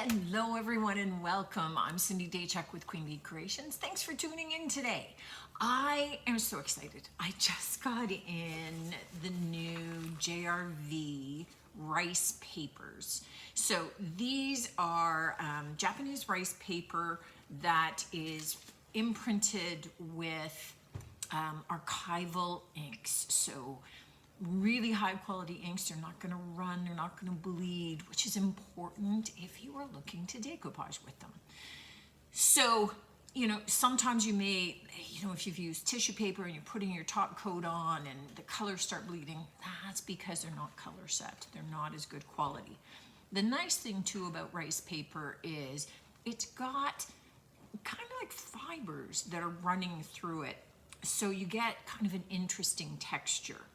Hello everyone and welcome. I'm Cindy Daychuck with Queen Bee Creations. Thanks for tuning in today. I am so excited. I just got in the new JRV rice papers. So these are Japanese rice paper that is imprinted with archival inks. So really high quality inks. They're not going to run, they're not going to bleed, which is important if you are looking to decoupage with them. So, sometimes you may, if you've used tissue paper and you're putting your top coat on and the colors start bleeding, that's because they're not color set. They're not as good quality. The nice thing too about rice paper is it's got kind of like fibers that are running through it. So you get kind of an interesting texture.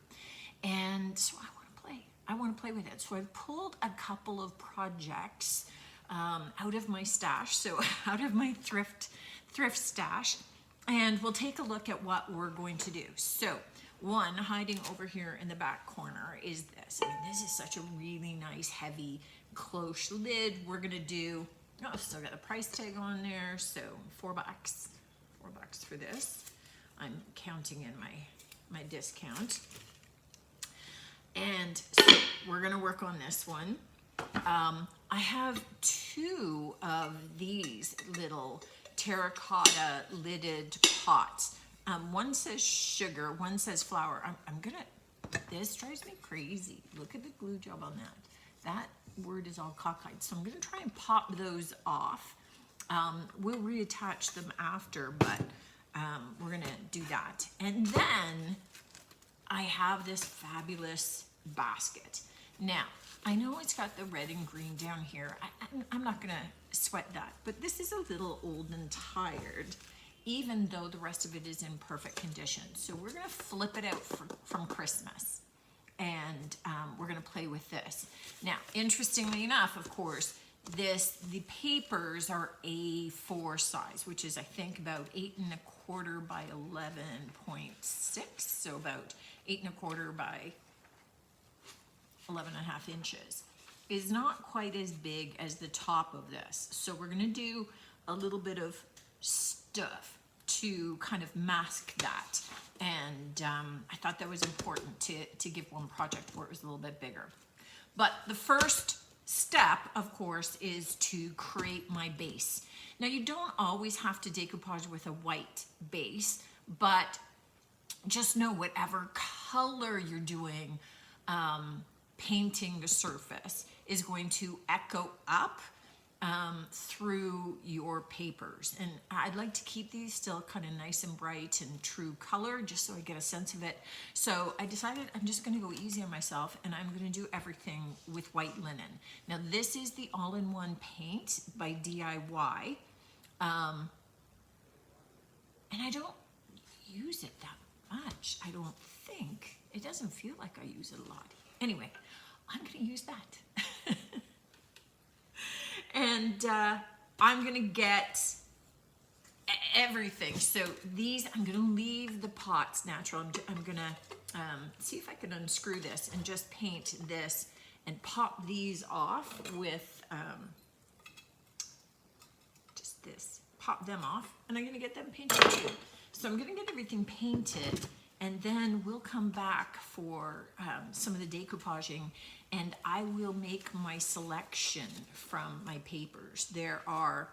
And so I want to play with it. So I've pulled a couple of projects out of my stash, so out of my thrift stash, and we'll take a look at what we're going to do. So one, hiding over here in the back corner is this. I mean, this is such a really nice, heavy cloche lid. We're gonna do, oh, still got a price tag on there, so $4 for this. I'm counting in my discount. And so we're gonna work on this one. I have two of these little terracotta lidded pots. One says sugar, one says flour. This drives me crazy. Look at the glue job on that. That word is all cockeyed. So I'm gonna try and pop those off. We'll reattach them after, but we're gonna do that. And then I have this fabulous basket. Now, I know it's got the red and green down here. I'm not gonna sweat that, but this is a little old and tired, even though the rest of it is in perfect condition. So we're gonna flip it out from Christmas, and we're gonna play with this. Now, interestingly enough, of course, the papers are A4 size, which is I think about 8 1/4 by 11.6, so about 8 1/4 by 11.5 inches. Is not quite as big as the top of this. So we're gonna do a little bit of stuff to kind of mask that. And I thought that was important to give one project where it was a little bit bigger. But the first step, of course, is to create my base. Now, you don't always have to decoupage with a white base, but just know whatever color you're doing, painting the surface is going to echo up through your papers. And I'd like to keep these still kind of nice and bright and true color, just so I get a sense of it. So I decided I'm just gonna go easy on myself, and I'm gonna do everything with white linen. Now, this is the all-in-one paint by DIY. And I don't use it that much, I don't think. It doesn't feel like I use it a lot. Anyway, I'm gonna use that. And I'm gonna get everything. So these, I'm gonna leave the pots natural. I'm gonna see if I can unscrew this and just paint this and pop these off with just this. Pop them off, and I'm gonna get them painted too. So I'm gonna get everything painted, and then we'll come back for some of the decoupaging, and I will make my selection from my papers. There are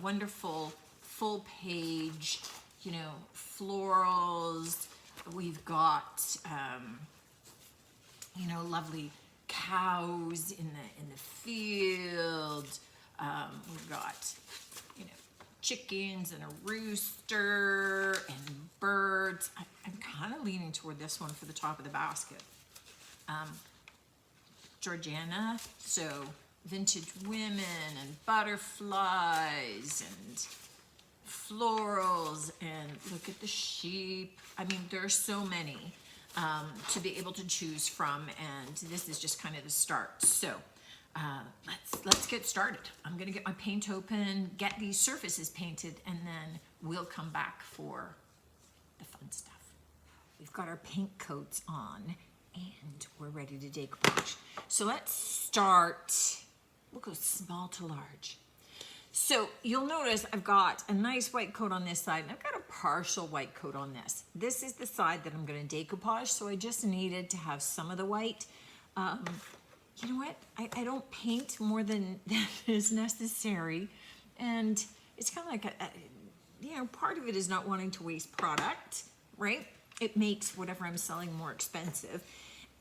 wonderful full page, florals. We've got, lovely cows in the field. We've got, chickens and a rooster and birds. I'm kind of leaning toward this one for the top of the basket. Georgiana, so vintage women and butterflies and florals, and look at the sheep. I mean, there's so many to be able to choose from, and this is just kind of the start. So let's get started. I'm gonna get my paint open, get these surfaces painted, and then we'll come back for the fun stuff. We've got our paint coats on, and we're ready to decoupage. So let's start we'll go small to large. So you'll notice I've got a nice white coat on this side, and I've got a partial white coat on this. This is the side that I'm going to decoupage, so I just needed to have some of the white. You know what? I don't paint more than is necessary, and it's kind of like you know, part of it is not wanting to waste product, right? It makes whatever I'm selling more expensive,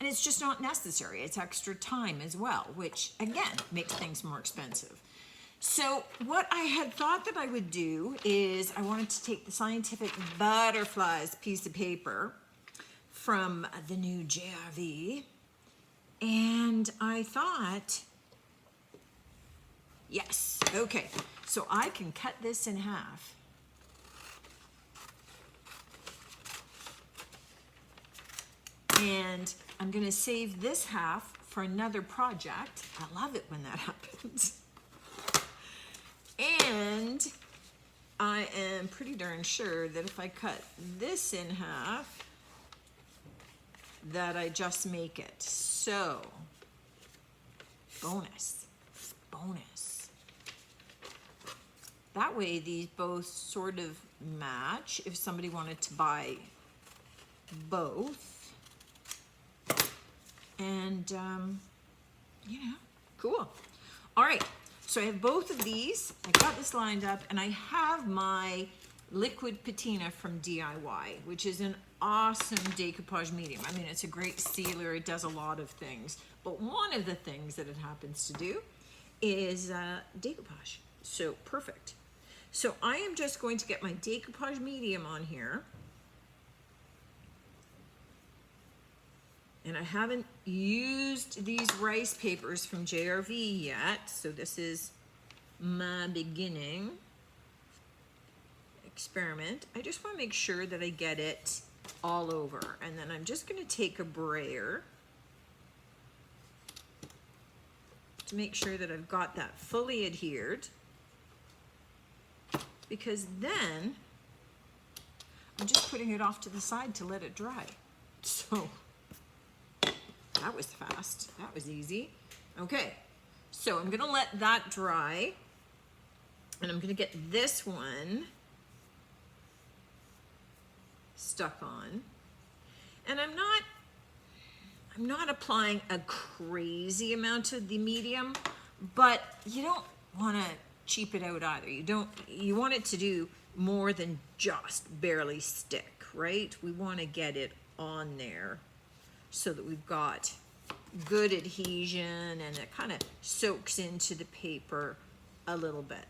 and it's just not necessary. It's extra time as well, which again makes things more expensive. So what I had thought that I would do is I wanted to take the Scientific Butterflies piece of paper from the new JRV, and I thought, yes, okay, so I can cut this in half. And I'm gonna save this half for another project. I love it when that happens. And I am pretty darn sure that if I cut this in half, that I just make it. So, bonus. That way these both sort of match if somebody wanted to buy both. And, you know, cool. All right. So I have both of these. I got this lined up, and I have my liquid patina from DIY, which is an awesome decoupage medium. I mean, it's a great sealer. It does a lot of things. But one of the things that it happens to do is decoupage. So perfect. So I am just going to get my decoupage medium on here. And I haven't used these rice papers from JRV yet, so this is my beginning experiment. I just want to make sure that I get it all over, and then I'm just going to take a brayer to make sure that I've got that fully adhered, because then I'm just putting it off to the side to let it dry. So that was fast. That was easy. Okay, so I'm gonna let that dry, and I'm gonna get this one stuck on. And I'm not applying a crazy amount of the medium, but you don't want to cheap it out either. You want it to do more than just barely stick, right? We want to get it on there so that we've got good adhesion and it kind of soaks into the paper a little bit.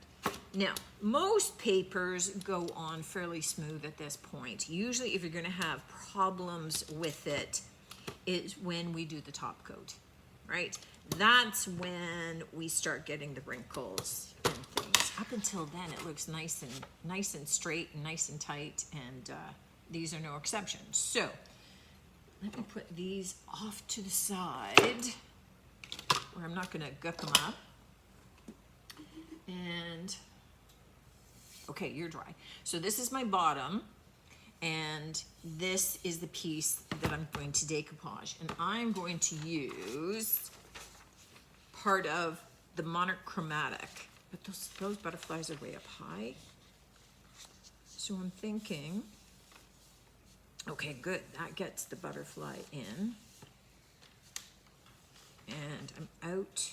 Now, most papers go on fairly smooth at this point. Usually if you're going to have problems with it is when we do the top coat, right? That's when we start getting the wrinkles and things. Up until then, it looks nice and straight and nice and tight, and these are no exceptions. So let me put these off to the side where I'm not going to gut them up. And okay, you're dry. So this is my bottom, and this is the piece that I'm going to decoupage. And I'm going to use part of the monochromatic, but those butterflies are way up high. So I'm thinking, okay, good, that gets the butterfly in. And I'm out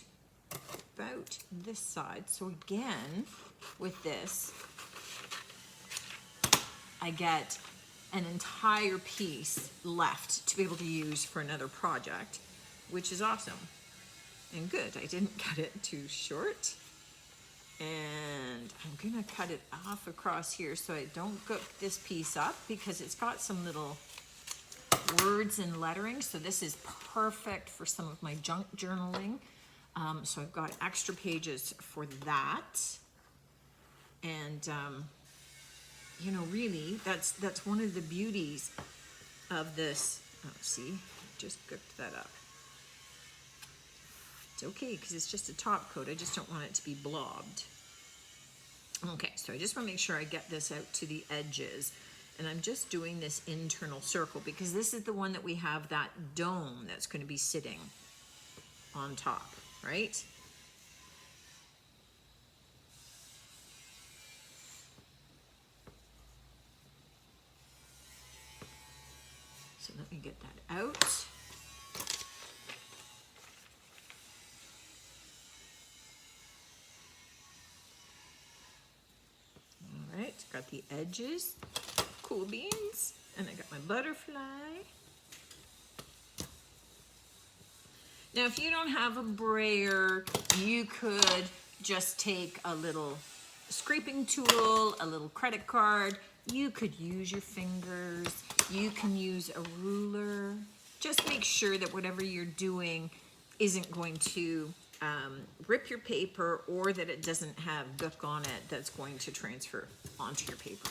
about this side. So again, with this, I get an entire piece left to be able to use for another project, which is awesome and good. I didn't cut it too short, and I'm gonna cut it off across here so I don't gook this piece up, because it's got some little words and lettering. So this is perfect for some of my junk journaling. So I've got extra pages for that. And you know, really, that's one of the beauties of this. Oh, see, just cooked that up. It's okay, because it's just a top coat. I just don't want it to be blobbed. Okay, so I just want to make sure I get this out to the edges. And I'm just doing this internal circle, because this is the one that we have that dome that's going to be sitting on top, right? So let me get that out. All right, got the edges, cool beans, and I got my butterfly. Now, if you don't have a brayer, you could just take a little scraping tool, a little credit card. You could use your fingers. You can use a ruler. Just make sure that whatever you're doing isn't going to rip your paper, or that it doesn't have gook on it that's going to transfer onto your paper.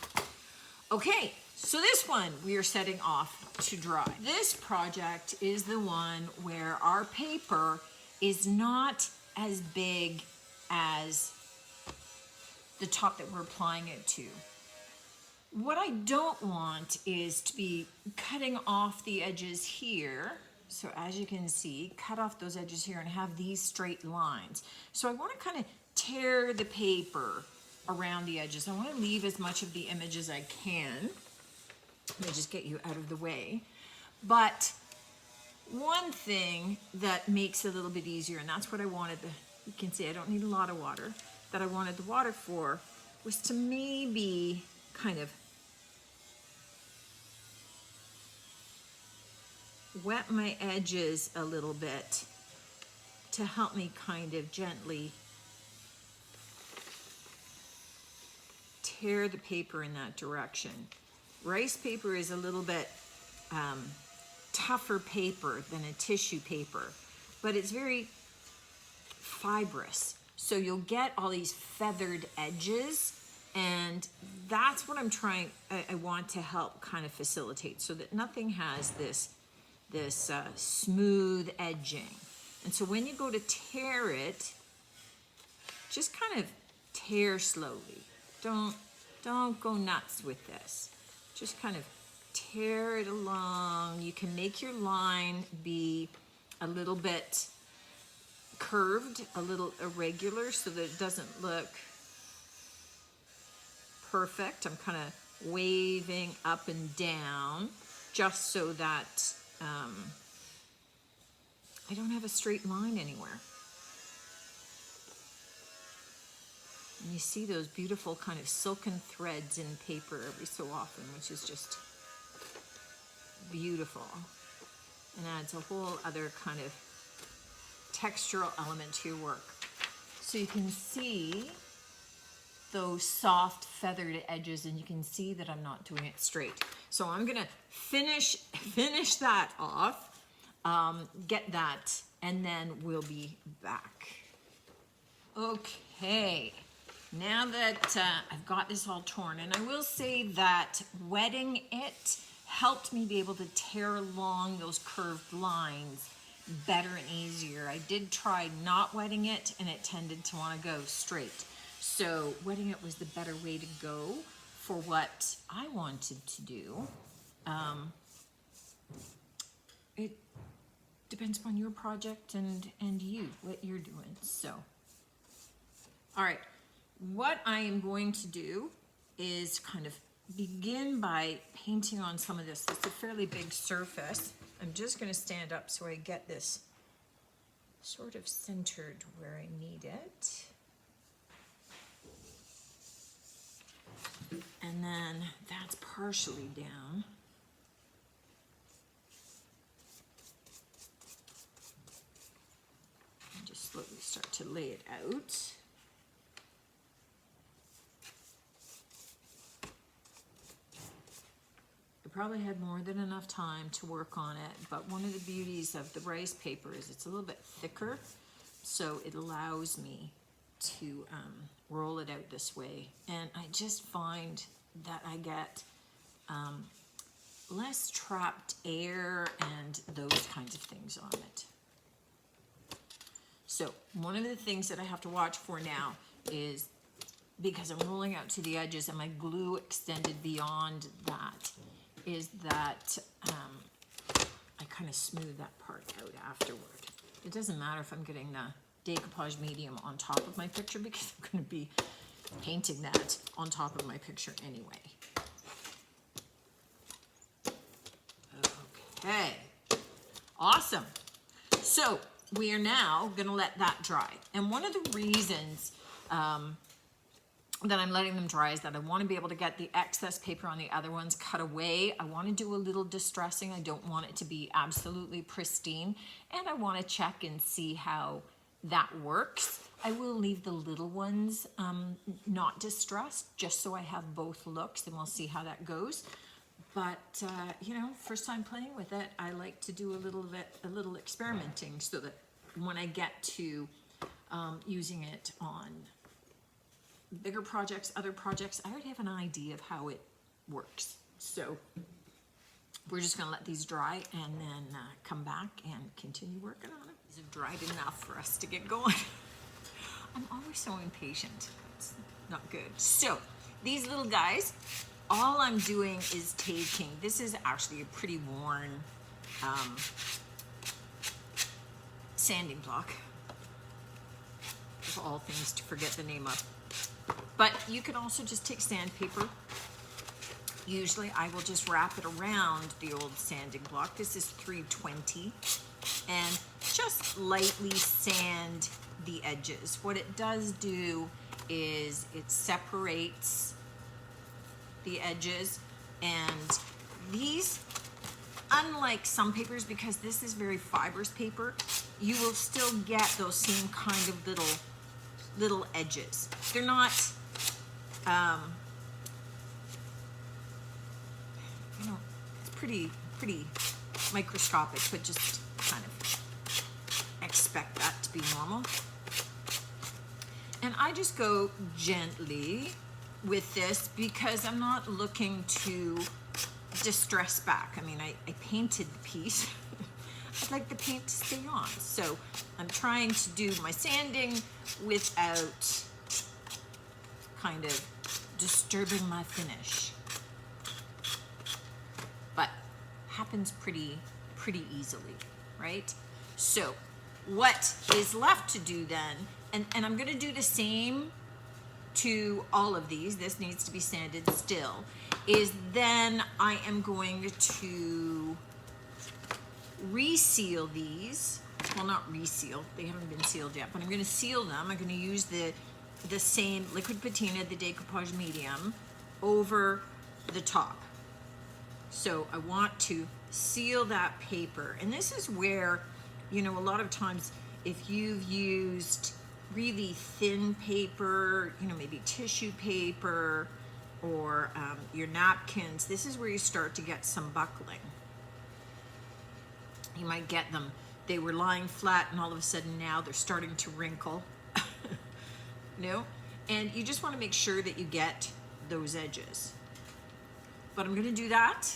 Okay, so this one we are setting off to dry. This project is the one where our paper is not as big as the top that we're applying it to. What I don't want is to be cutting off the edges here. So as you can see, cut off those edges here and have these straight lines. So I want to kind of tear the paper around the edges. I want to leave as much of the image as I can. Let me just get you out of the way. But one thing that makes it a little bit easier, and that's what I wanted, you can see I don't need a lot of water, that I wanted the water for, was to maybe kind of wet my edges a little bit to help me kind of gently tear the paper in that direction. Rice paper is a little bit tougher paper than a tissue paper, but it's very fibrous. So you'll get all these feathered edges, and that's what I'm trying, I want to help kind of facilitate, so that nothing has this smooth edging. And so when you go to tear it, just kind of tear slowly. Don't go nuts with this. Just kind of tear it along. You can make your line be a little bit curved, a little irregular, so that it doesn't look perfect. I'm kind of waving up and down just so that I don't have a straight line anywhere. And you see those beautiful kind of silken threads in paper every so often, which is just beautiful and adds a whole other kind of textural element to your work. So you can see those soft feathered edges, and you can see that I'm not doing it straight. So I'm gonna finish that off, get that, and then we'll be back. Okay, now that I've got this all torn, and I will say that wetting it helped me be able to tear along those curved lines better and easier. I did try not wetting it, and it tended to want to go straight. So wetting it was the better way to go for what I wanted to do. It depends upon your project and you, what you're doing. So, all right, what I am going to do is kind of begin by painting on some of this. It's a fairly big surface. I'm just going to stand up so I get this sort of centered where I need it. And then that's partially down. And just slowly start to lay it out. I probably had more than enough time to work on it, but one of the beauties of the rice paper is it's a little bit thicker, so it allows me to roll it out this way. And I just find that I get less trapped air and those kinds of things on it. So one of the things that I have to watch for now is, because I'm rolling out to the edges and my glue extended beyond that, is that I kind of smooth that part out afterward. It doesn't matter if I'm getting the decoupage medium on top of my picture, because I'm going to be painting that on top of my picture anyway. Okay. Okay, awesome. So we are now gonna let that dry. And one of the reasons that I'm letting them dry is that I want to be able to get the excess paper on the other ones cut away. I want to do a little distressing. I don't want it to be absolutely pristine. And I want to check and see how that works. I will leave the little ones not distressed, just so I have both looks, and we'll see how that goes. But you know, first time playing with it, I like to do a little experimenting, so that when I get to using it on bigger projects, other projects, I already have an idea of how it works. So we're just gonna let these dry and then come back and continue working on it. These have dried enough for us to get going. I'm always so impatient. It's not good. So these little guys, all I'm doing is taking, this is actually a pretty worn sanding block, of all things to forget the name of. But you can also just take sandpaper. Usually I will just wrap it around the old sanding block. This is 320, and just lightly sand the edges. What it does do is it separates the edges, and these, unlike some papers, because this is very fibrous paper, you will still get those same kind of little edges. They're not you know, it's pretty microscopic, but just kind of expect that to be normal. And I just go gently with this because I'm not looking to distress back. I mean, I painted the piece. I'd like the paint to stay on. So I'm trying to do my sanding without kind of disturbing my finish. But happens pretty easily, right? So what is left to do then, and I'm gonna do the same to all of these, this needs to be sanded still, is then I am going to reseal these. Well, not reseal, they haven't been sealed yet, but I'm gonna seal them. I'm gonna use the same liquid patina, the decoupage medium, over the top. So I want to seal that paper. And this is where, you know, a lot of times if you've used really thin paper, you know, maybe tissue paper or your napkins, this is where you start to get some buckling. You might get them, they were lying flat and all of a sudden now they're starting to wrinkle. No? And you just want to make sure that you get those edges. But I'm going to do that.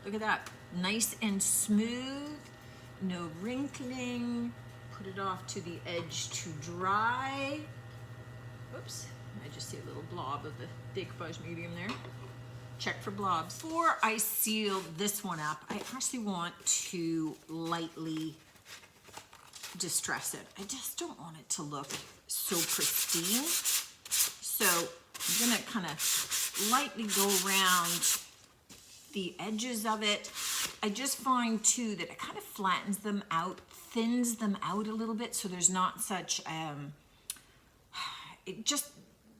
Look at that. Nice and smooth, no wrinkling. Put it off to the edge to dry. Oops, I just see a little blob of the decoupage medium there. Check for blobs. Before I seal this one up, I actually want to lightly distress it. I just don't want it to look so pristine. So I'm gonna kind of lightly go around the edges of it. I just find too that it kind of flattens them out, thins them out a little bit, so there's not such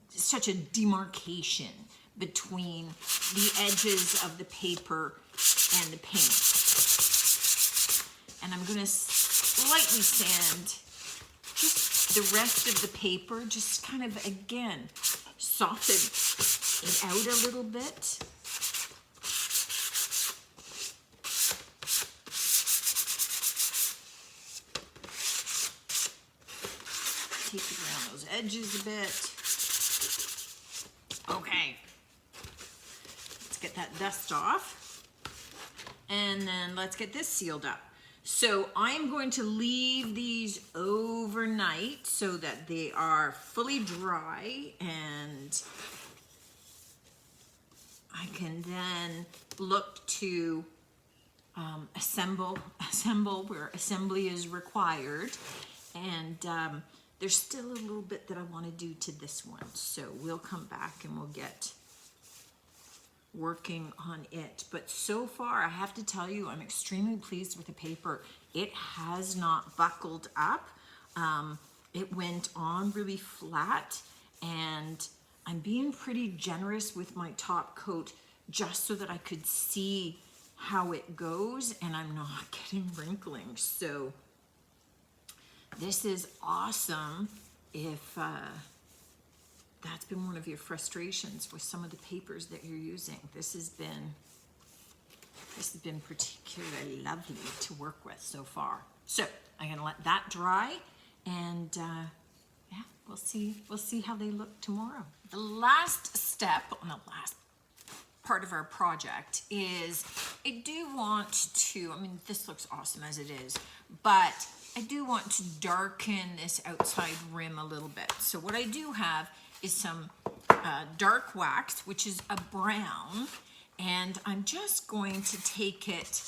such a demarcation between the edges of the paper and the paint. And I'm gonna slightly sand just the rest of the paper, just kind of, again, soften it out a little bit. Take it around those edges a bit. Okay, let's get that dust off. And then let's get this sealed up. So I'm going to leave these overnight so that they are fully dry, and I can then look to assemble where assembly is required. And there's still a little bit that I want to do to this one. So we'll come back and we'll working on it. But so far, I have to tell you, I'm extremely pleased with the paper. It has not buckled up. It went on really flat, and I'm being pretty generous with my top coat just so that I could see how it goes and I'm not getting wrinkling. So this is awesome if that's been one of your frustrations with some of the papers that you're using. This has been particularly lovely to work with so far. So I'm gonna let that dry, and yeah, we'll see how they look tomorrow. The last step on the last part of our project is I do want to, I mean, this looks awesome as it is, but I do want to darken this outside rim a little bit. So what I do have is some dark wax, which is a brown, and I'm just going to take it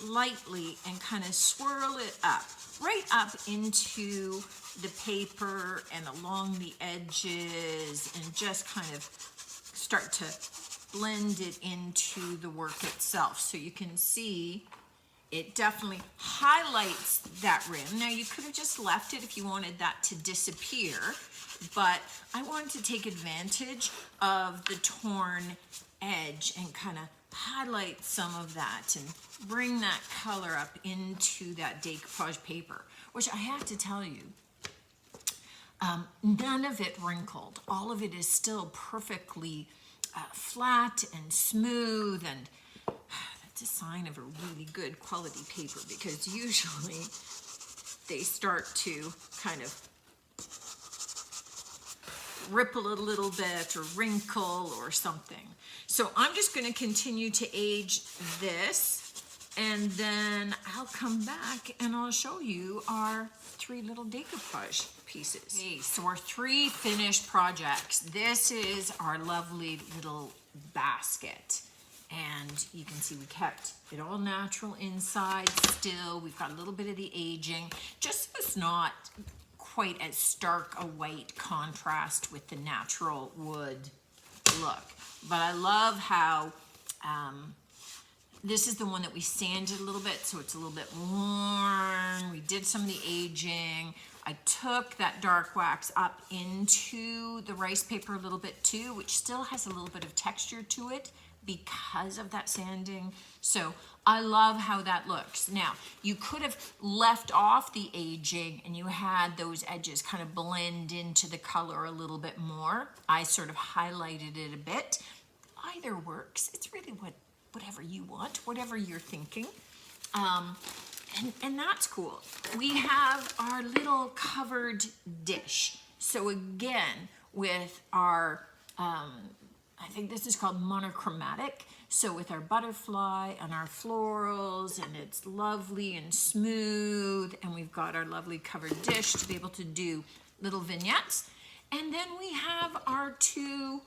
lightly and kind of swirl it up, right up into the paper and along the edges, and just kind of start to blend it into the work itself. So you can see it definitely highlights that rim. Now you could have just left it if you wanted that to disappear, but I wanted to take advantage of the torn edge and kind of highlight some of that and bring that color up into that decoupage paper, which I have to tell you, none of it wrinkled. All of it is still perfectly flat and smooth, and that's a sign of a really good quality paper, because usually they start to kind of ripple a little bit or wrinkle or something. So I'm just going to continue to age this, and then I'll come back and I'll show you our 3 little decoupage pieces. Okay, so our 3 finished projects. This is our lovely little basket, and you can see we kept it all natural inside still. We've got a little bit of the aging, just so it's not quite as stark a white contrast with the natural wood look. But I love how this is the one that we sanded a little bit, so it's a little bit worn. We did some of the aging. I took that dark wax up into the rice paper a little bit too, which still has a little bit of texture to it because of that sanding. So I love how that looks. Now, you could have left off the aging and you had those edges kind of blend into the color a little bit more. I sort of highlighted it a bit. Either works. It's really whatever you want, whatever you're thinking. And that's cool. We have our little covered dish. So again, with our, I think this is called monochromatic. So with our butterfly and our florals, and it's lovely and smooth, and we've got our lovely covered dish to be able to do little vignettes. And then we have our 2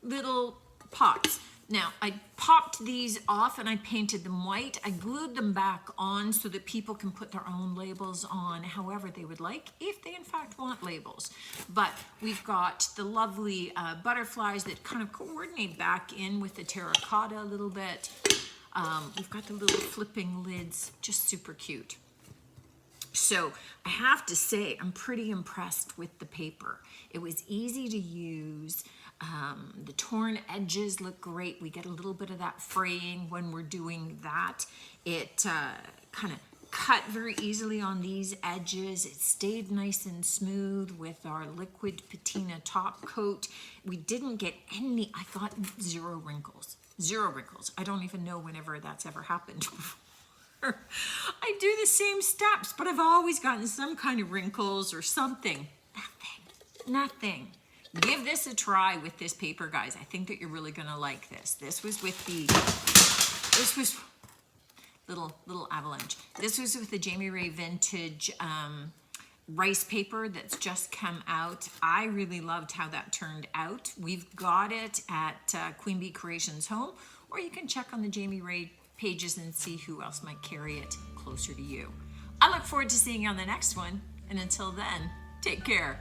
little pots. Now, I popped these off and I painted them white. I glued them back on so that people can put their own labels on however they would like, if they in fact want labels. But we've got the lovely butterflies that kind of coordinate back in with the terracotta a little bit. We've got the little flipping lids, just super cute. So I have to say, I'm pretty impressed with the paper. It was easy to use. The torn edges look great. We get a little bit of that fraying when we're doing that. It kind of cut very easily on these edges. It stayed nice and smooth with our liquid patina top coat. We didn't get any, I got 0 wrinkles. 0 wrinkles. I don't even know whenever that's ever happened before. I do the same steps, but I've always gotten some kind of wrinkles or something. Nothing. Give this a try with this paper, guys. I think that you're really gonna like this. This was with the, little avalanche. This was with the Jami Ray Vintage rice paper that's just come out. I really loved how that turned out. We've got it at Queen Bee Creations Home, or you can check on the Jami Ray pages and see who else might carry it closer to you. I look forward to seeing you on the next one, and until then, take care.